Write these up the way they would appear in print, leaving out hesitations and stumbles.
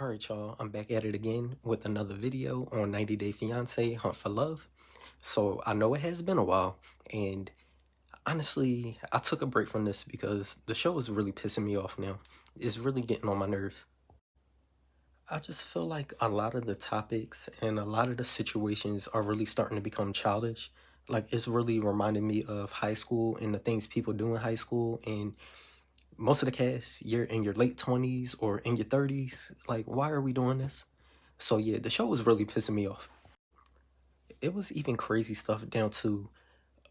Alright, y'all, I'm back at it again with another video on 90 Day Fiancé Hunt for Love. So I know it has been a while, and honestly, I took a break from this because the show is really pissing me off now. It's really getting on my nerves. I just feel like a lot of the topics and a lot of the situations are really starting to become childish. Like, it's really reminding me of high school and the things people do in high school, and most of the cast, you're in your late 20s or in your 30s. Like, why are we doing this? So yeah, the show was really pissing me off. It was even crazy stuff down to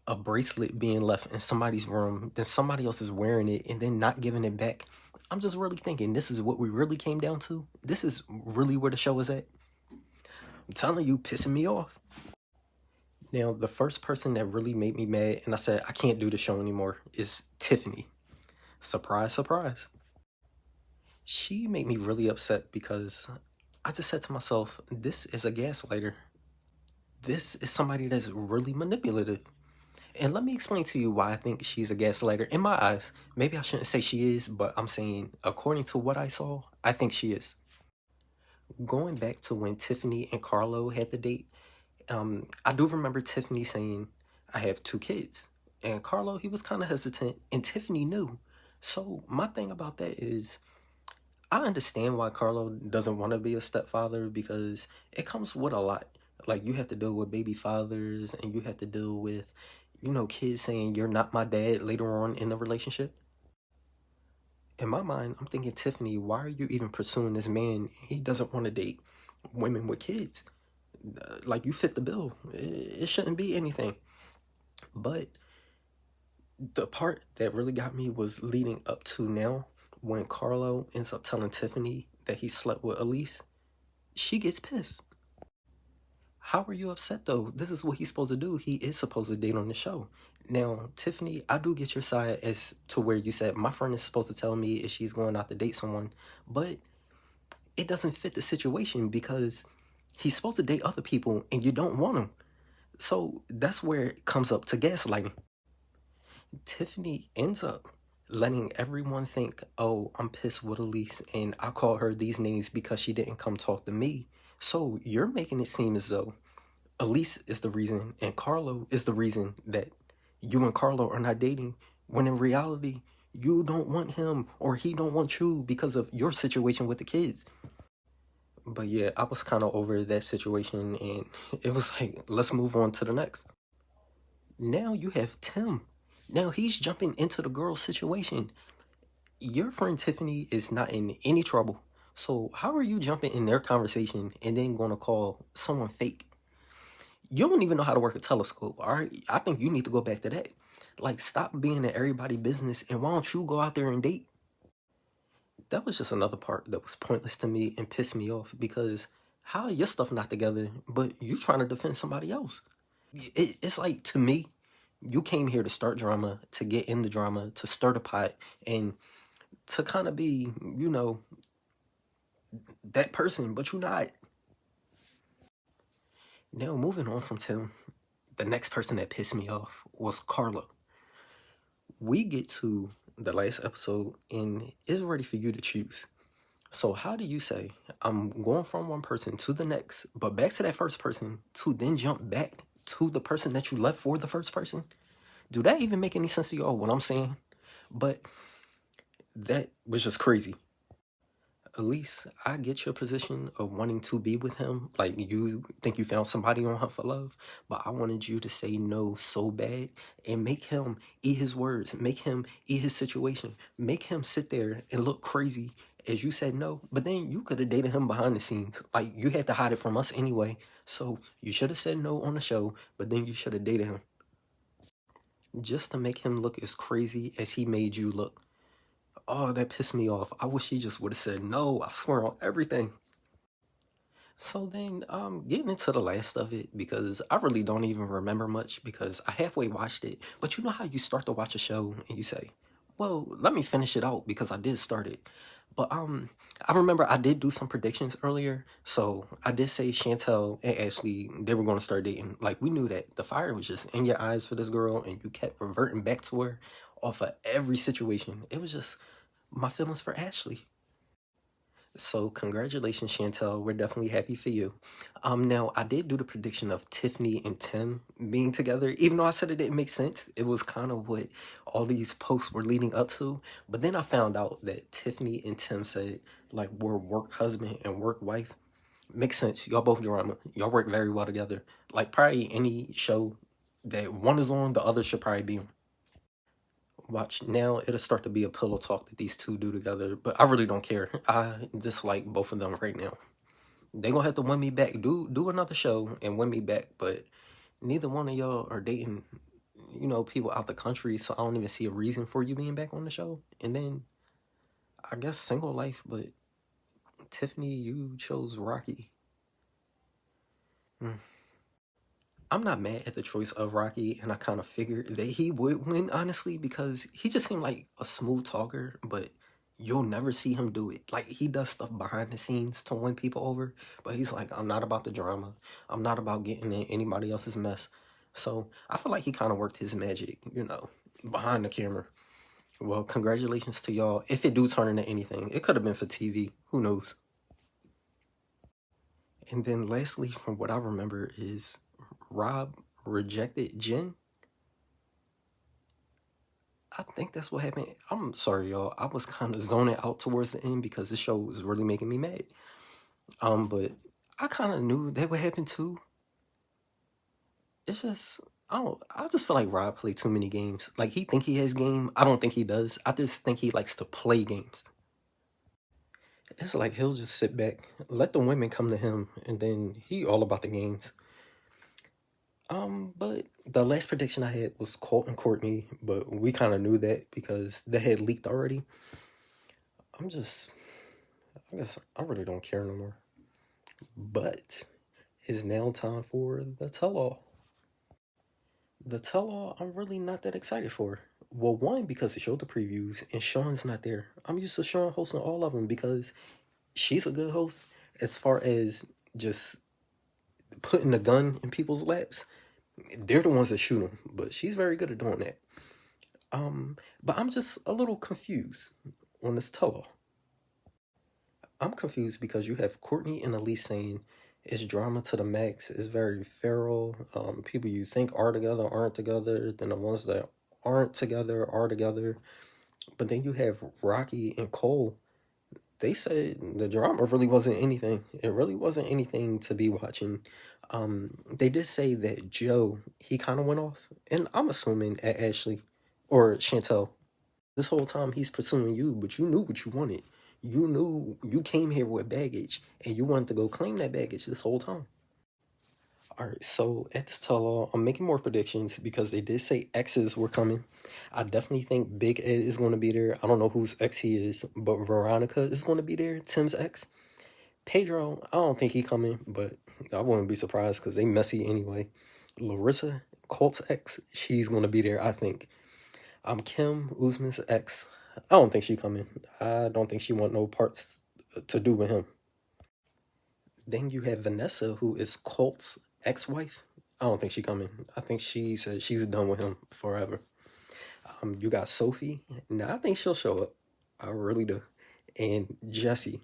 a bracelet being left in somebody's room, then somebody else is wearing it and then not giving it back. I'm just really thinking, this is what we really came down to? This is really where the show is at? I'm telling you, pissing me off. Now, the first person that really made me mad, and I said, I can't do the show anymore, is Tiffany. Surprise, surprise. She made me really upset because I just said to myself, this is a gaslighter. This is somebody that's really manipulative. And let me explain to you why I think she's a gaslighter in my eyes. Maybe I shouldn't say she is, but I'm saying, according to what I saw, I think she is. Going back to when Tiffany and Carlo had the date, I do remember Tiffany saying, I have 2 kids. And Carlo, he was kind of hesitant, and Tiffany knew. So my thing about that is, I understand why Carlo doesn't want to be a stepfather because it comes with a lot. Like, you have to deal with baby fathers and you have to deal with, kids saying you're not my dad later on in the relationship. In my mind, I'm thinking, Tiffany, why are you even pursuing this man? He doesn't want to date women with kids. Like, you fit the bill. It shouldn't be anything. But the part that really got me was leading up to now when Carlo ends up telling Tiffany that he slept with Elise. She gets pissed. How are you upset though? This is what he's supposed to do. He is supposed to date on the show. Now, Tiffany, I do get your side as to where you said my friend is supposed to tell me if she's going out to date someone, but it doesn't fit the situation because he's supposed to date other people and you don't want him. So that's where it comes up to gaslighting. Tiffany ends up letting everyone think, oh, I'm pissed with Elise and I called her these names because she didn't come talk to me. So you're making it seem as though Elise is the reason and Carlo is the reason that you and Carlo are not dating, when in reality, you don't want him or he don't want you because of your situation with the kids. But yeah, I was kind of over that situation and it was like, let's move on to the next. Now you have Tim. Now he's jumping into the girl's situation. Your friend Tiffany is not in any trouble. So how are you jumping in their conversation and then going to call someone fake? You don't even know how to work a telescope, all right? I think you need to go back to that. Like, stop being in everybody's business and why don't you go out there and date? That was just another part that was pointless to me and pissed me off because how are your stuff not together, but you trying to defend somebody else? It's like, to me, you came here to start drama, to get in the drama, to stir the pot, and to kind of be, that person, but you're not. Now, moving on from Tim, the next person that pissed me off was Carlo. We get to the last episode, and it's ready for you to choose. So how do you say, I'm going from one person to the next, but back to that first person, to then jump back to the person that you left for the first person? Do that even make any sense to y'all, what I'm saying? But that was just crazy. Elise, I get your position of wanting to be with him. Like, you think you found somebody on Hunt for Love, but I wanted you to say no so bad and make him eat his words, make him eat his situation, make him sit there and look crazy as you said no. But then you could have dated him behind the scenes. Like, you had to hide it from us anyway. So you should have said no on the show, but then you should have dated him. Just to make him look as crazy as he made you look. Oh, that pissed me off. I wish he just would have said no, I swear on everything. So then, getting into the last of it, because I really don't even remember much because I halfway watched it. But you know how you start to watch a show and you say, well, let me finish it out because I did start it. But I remember I did do some predictions earlier. So I did say Chantel and Ashley, they were going to start dating. Like, we knew that the fire was just in your eyes for this girl and you kept reverting back to her off of every situation. It was just my feelings for Ashley. So congratulations, Chantel. We're definitely happy for you. Now I did do the prediction of Tiffany and Tim being together. Even though I said it didn't make sense, it was kind of what all these posts were leading up to. But then I found out that Tiffany and Tim said like we're work husband and work wife. Makes sense. Y'all both drama. Y'all work very well together. Like probably any show that one is on, the other should probably be on. Watch now, it'll start to be a pillow talk that these two do together, but I really don't care. I just like both of them right now. They gonna have to win me back. Do another show and win me back, but neither one of y'all are dating, people out the country, so I don't even see a reason for you being back on the show. And then I guess single life, but Tiffany, you chose Rocky. Hmm. I'm not mad at the choice of Rocky, and I kind of figured that he would win, honestly, because he just seemed like a smooth talker, but you'll never see him do it. Like, he does stuff behind the scenes to win people over, but he's like, I'm not about the drama. I'm not about getting in anybody else's mess. So I feel like he kind of worked his magic, behind the camera. Well, congratulations to y'all. If it do turn into anything, it could have been for TV. Who knows? And then lastly, from what I remember, is Rob rejected Jen. I think that's what happened. I'm sorry, y'all. I was kind of zoning out towards the end because the show was really making me mad. But I kind of knew that would happen too. It's just I don't. I just feel like Rob played too many games. Like he think he has game. I don't think he does. I just think he likes to play games. It's like he'll just sit back, let the women come to him, and then he all about the games. But the last prediction I had was Colt and Courtney, but we kind of knew that because they had leaked already. I'm just, I guess I really don't care no more. But it's now time for the tell-all. The tell-all I'm really not that excited for. Well, one, because it showed the previews and Sean's not there. I'm used to Sean hosting all of them because she's a good host as far as just putting the gun in people's laps. They're the ones that shoot them, but she's very good at doing that. But I'm just a little confused on this tell-all. I'm confused because you have Courtney and Elise saying it's drama to the max. It's very feral. People you think are together aren't together. Then the ones that aren't together are together. But then you have Rocky and Cole. They said the drama really wasn't anything. It really wasn't anything to be watching. They did say that Joe, he kind of went off. And I'm assuming at Ashley or Chantel. This whole time he's pursuing you, but you knew what you wanted. You knew you came here with baggage and you wanted to go claim that baggage this whole time. All right, so at this tell all, I'm making more predictions because they did say exes were coming. I definitely think Big Ed is going to be there. I don't know whose ex he is, but Veronica is going to be there, Tim's ex. Pedro, I don't think he coming, but I wouldn't be surprised because they messy anyway. Larissa, Colt's ex, she's going to be there, I think. Kim Usman's ex. I don't think she coming. I don't think she want no parts to do with him. Then you have Vanessa, who is Colt's ex-wife. I don't think she coming. I think she said she's done with him forever. You got Sophie. Now I think she'll show up. I really do. And Jesse.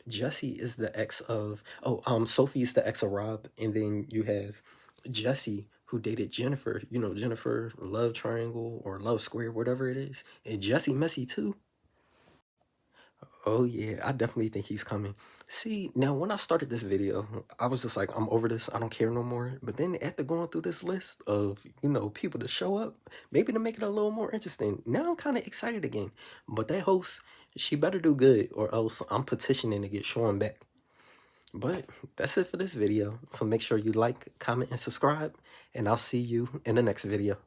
Jesse is the ex of Sophie is the ex of Rob, and then you have Jesse who dated Jennifer. You know Jennifer Love Triangle or Love Square, whatever it is, and Jesse messy too. Oh yeah, I definitely think he's coming. See, now when I started this video, I was just like, I'm over this. I don't care no more. But then after going through this list of, people to show up, maybe to make it a little more interesting, now I'm kind of excited again. But that host, she better do good or else I'm petitioning to get Sean back. But that's it for this video. So make sure you like, comment, and subscribe. And I'll see you in the next video.